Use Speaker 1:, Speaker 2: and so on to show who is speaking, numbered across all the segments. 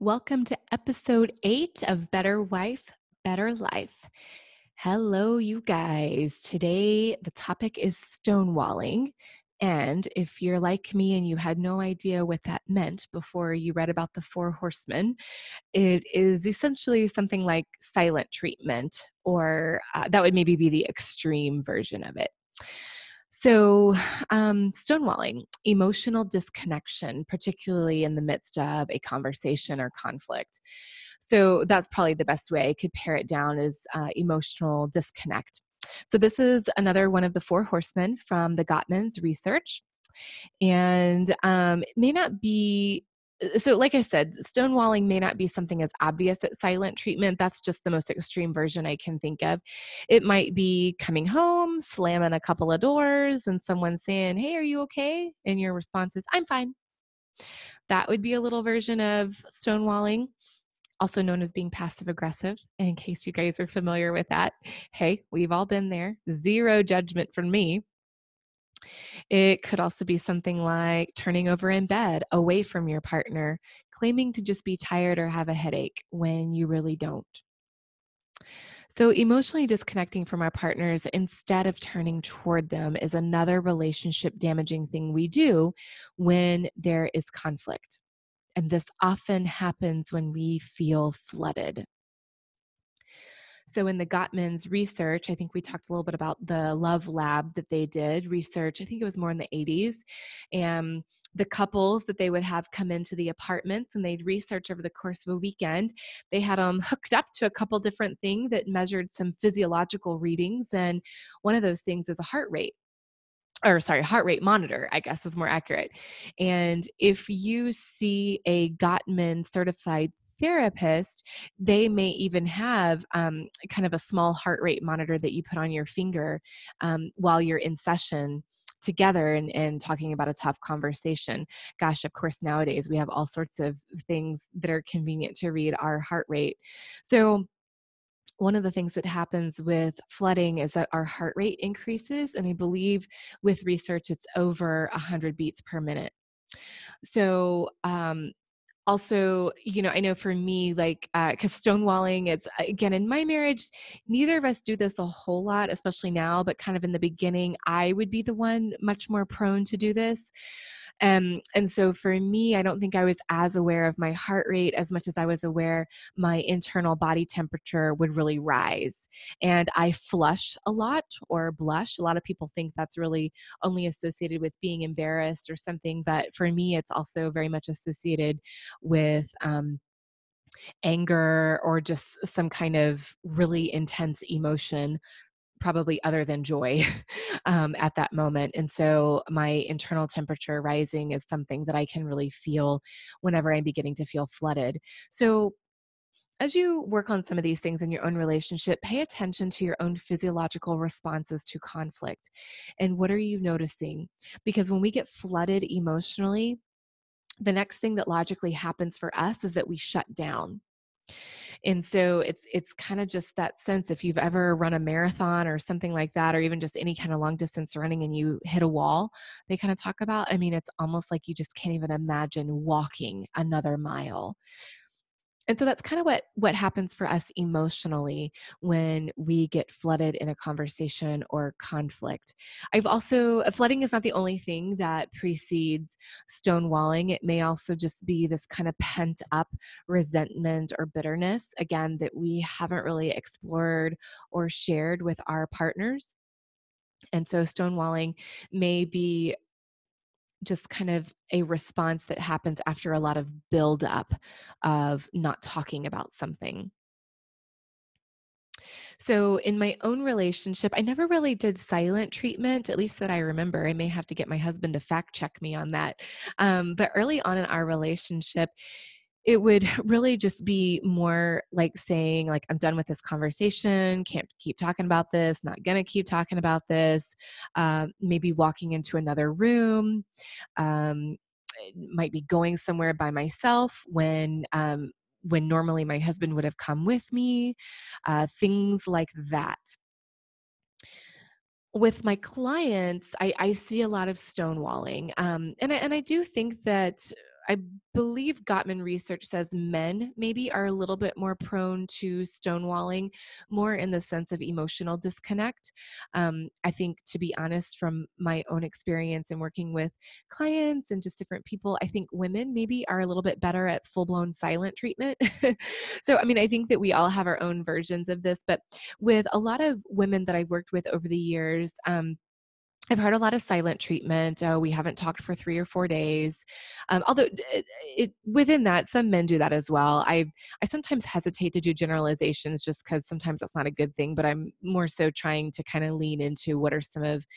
Speaker 1: Welcome to episode 8 of Better Wife, Better Life. Hello, you guys. Today, the topic is stonewalling. And if you're like me and you had no idea what that meant before you read about the four horsemen, it is essentially something like silent treatment, or that would maybe be the extreme version of it. So, stonewalling, emotional disconnection, particularly in the midst of a conversation or conflict. So, that's probably the best way I could pare it down is emotional disconnect. So, this is another one of the four horsemen from the Gottman's research. And it may not be so like I said, stonewalling may not be something as obvious as silent treatment. That's just the most extreme version I can think of. It might be coming home, slamming a couple of doors, and someone saying, "Hey, are you okay?" And your response is, "I'm fine." That would be a little version of stonewalling, also known as being passive aggressive, in case you guys are familiar with that. Hey, we've all been there. Zero judgment from me. It could also be something like turning over in bed away from your partner, claiming to just be tired or have a headache when you really don't. So, emotionally disconnecting from our partners instead of turning toward them is another relationship damaging thing we do when there is conflict. And this often happens when we feel flooded. So in the Gottman's research, I think we talked a little bit about the love lab that they did research. I think it was more in the 80s. And the couples that they would have come into the apartments and they'd research over the course of a weekend, they had them hooked up to a couple different things that measured some physiological readings. And one of those things is a heart rate monitor, I guess is more accurate. And if you see a Gottman certified therapist, they may even have kind of a small heart rate monitor that you put on your finger while you're in session together and talking about a tough conversation. Gosh, of course, nowadays we have all sorts of things that are convenient to read our heart rate. So one of the things that happens with flooding is that our heart rate increases. And I believe with research, it's over 100 beats per minute. So, also, I know for me, like, because stonewalling, it's again in my marriage, neither of us do this a whole lot, especially now, but kind of in the beginning, I would be the one much more prone to do this. And so for me, I don't think I was as aware of my heart rate as much as I was aware my internal body temperature would really rise. And I flush a lot or blush. A lot of people think that's really only associated with being embarrassed or something. But for me, it's also very much associated with anger or just some kind of really intense emotion, probably other than joy at that moment. And so my internal temperature rising is something that I can really feel whenever I'm beginning to feel flooded. So as you work on some of these things in your own relationship, pay attention to your own physiological responses to conflict. And what are you noticing? Because when we get flooded emotionally, the next thing that logically happens for us is that we shut down. And so it's kind of just that sense, if you've ever run a marathon or something like that, or even just any kind of long distance running and you hit a wall, they kind of talk about, I mean, it's almost like you just can't even imagine walking another mile. And so that's kind of what happens for us emotionally when we get flooded in a conversation or conflict. I've also flooding is not the only thing that precedes stonewalling. It may also just be this kind of pent up resentment or bitterness, again, that we haven't really explored or shared with our partners. And so stonewalling may be just kind of a response that happens after a lot of buildup of not talking about something. So in my own relationship, I never really did silent treatment, at least that I remember. I may have to get my husband to fact check me on that. But early on in our relationship, it would really just be more like saying, like, I'm done with this conversation, can't keep talking about this, not gonna keep talking about this. Maybe walking into another room, um, might be going somewhere by myself when normally my husband would have come with me, things like that. With my clients, I see a lot of stonewalling, and I do think that I believe Gottman research says men maybe are a little bit more prone to stonewalling, more in the sense of emotional disconnect. I think, to be honest, from my own experience in working with clients and just different people, I think women maybe are a little bit better at full blown silent treatment. So, I mean, I think that we all have our own versions of this, but with a lot of women that I've worked with over the years, I've heard a lot of silent treatment. Oh, we haven't talked for 3 or 4 days. Although within that, some men do that as well. I sometimes hesitate to do generalizations just because sometimes that's not a good thing, but I'm more so trying to kind of lean into what are some of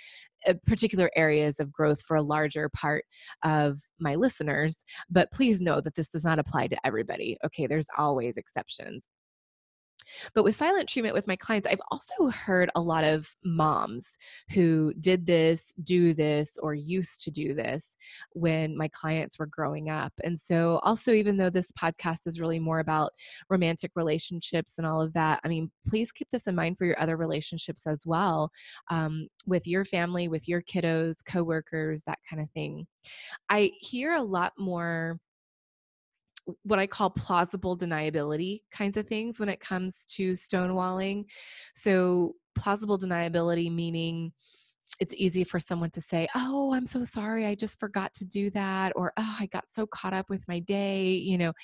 Speaker 1: particular areas of growth for a larger part of my listeners. But please know that this does not apply to everybody. Okay, there's always exceptions. But with silent treatment with my clients, I've also heard a lot of moms who did this, do this, or used to do this when my clients were growing up. And so, also, even though this podcast is really more about romantic relationships and all of that, I mean, please keep this in mind for your other relationships as well, with your family, with your kiddos, coworkers, that kind of thing. I hear a lot more what I call plausible deniability kinds of things when it comes to stonewalling. So, plausible deniability meaning it's easy for someone to say, "Oh, I'm so sorry. I just forgot to do that," or, "Oh, I got so caught up with my day."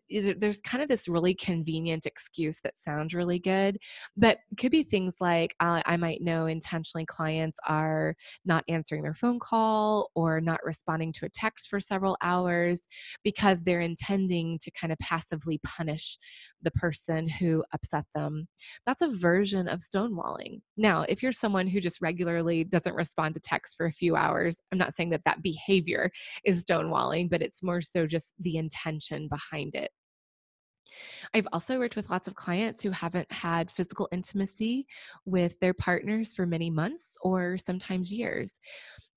Speaker 1: There's kind of this really convenient excuse that sounds really good, but it could be things like I might know intentionally clients are not answering their phone call or not responding to a text for several hours because they're intending to kind of passively punish the person who upset them. That's a version of stonewalling. Now, if you're someone who just regularly doesn't respond to text for a few hours, I'm not saying that that behavior is stonewalling, but it's more so just the intention behind it. I've also worked with lots of clients who haven't had physical intimacy with their partners for many months or sometimes years.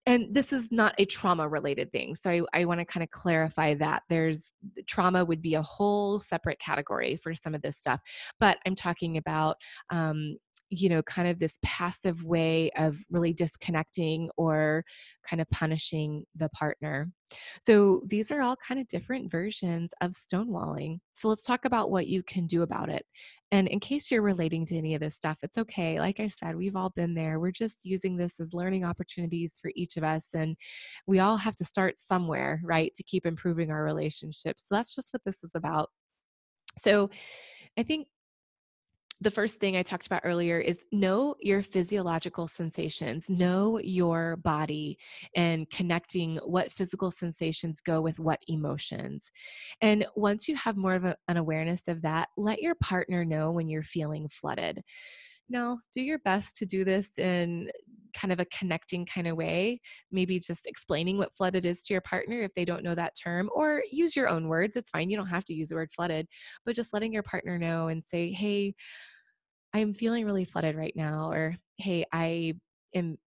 Speaker 1: And this is not a trauma related thing. So I want to kind of clarify that trauma would be a whole separate category for some of this stuff. But I'm talking about, kind of this passive way of really disconnecting or kind of punishing the partner. So these are all kind of different versions of stonewalling. So let's talk about what you can do about it. And in case you're relating to any of this stuff, it's okay. Like I said, we've all been there. We're just using this as learning opportunities for each of us. And we all have to start somewhere, right, to keep improving our relationships. So that's just what this is about. So I think the first thing I talked about earlier is know your physiological sensations, know your body, and connecting what physical sensations go with what emotions. And once you have more of an awareness of that, let your partner know when you're feeling flooded. Now, do your best to do this in kind of a connecting kind of way, maybe just explaining what flooded is to your partner if they don't know that term, or use your own words. It's fine. You don't have to use the word flooded, but just letting your partner know and say, "Hey, I'm feeling really flooded right now," or, "Hey, am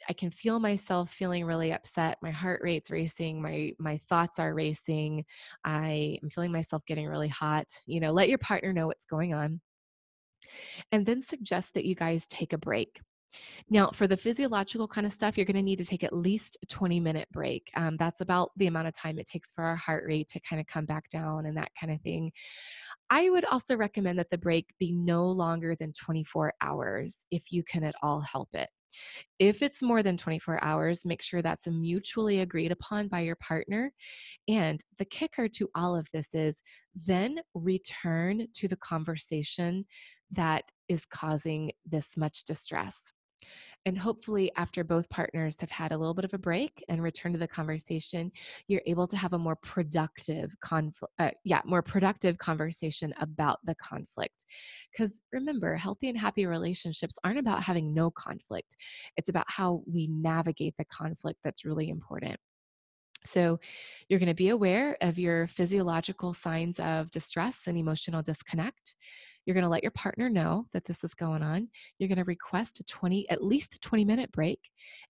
Speaker 1: I can feel myself feeling really upset. My heart rate's racing, my thoughts are racing. I am feeling myself getting really hot." Let your partner know what's going on, and then suggest that you guys take a break. Now, for the physiological kind of stuff, you're going to need to take at least a 20-minute break. That's about the amount of time it takes for our heart rate to kind of come back down and that kind of thing. I would also recommend that the break be no longer than 24 hours if you can at all help it. If it's more than 24 hours, make sure that's mutually agreed upon by your partner. And the kicker to all of this is then return to the conversation that is causing this much distress. And hopefully, after both partners have had a little bit of a break and return to the conversation, you're able to have a more productive more productive conversation about the conflict. Because remember, healthy and happy relationships aren't about having no conflict. It's about how we navigate the conflict that's really important. So, you're going to be aware of your physiological signs of distress and emotional disconnect. You're going to let your partner know that this is going on. You're going to request at least a 20-minute break,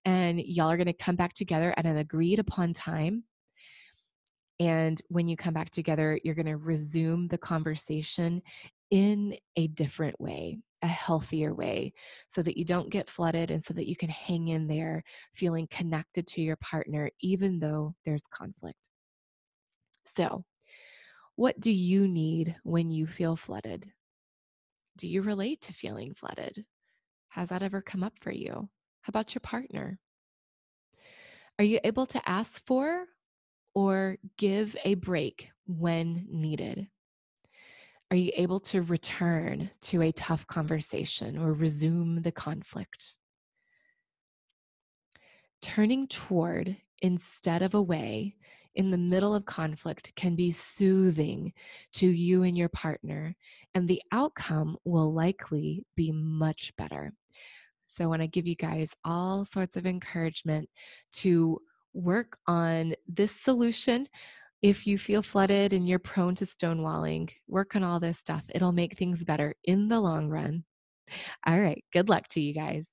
Speaker 1: and y'all are going to come back together at an agreed upon time. And when you come back together, you're going to resume the conversation in a different way, a healthier way, so that you don't get flooded and so that you can hang in there feeling connected to your partner, even though there's conflict. So, what do you need when you feel flooded? Do you relate to feeling flooded? Has that ever come up for you? How about your partner? Are you able to ask for or give a break when needed? Are you able to return to a tough conversation or resume the conflict? Turning toward instead of away in the middle of conflict can be soothing to you and your partner, and the outcome will likely be much better. So, I want to give you guys all sorts of encouragement to work on this solution. If you feel flooded and you're prone to stonewalling, work on all this stuff. It'll make things better in the long run. All right. Good luck to you guys.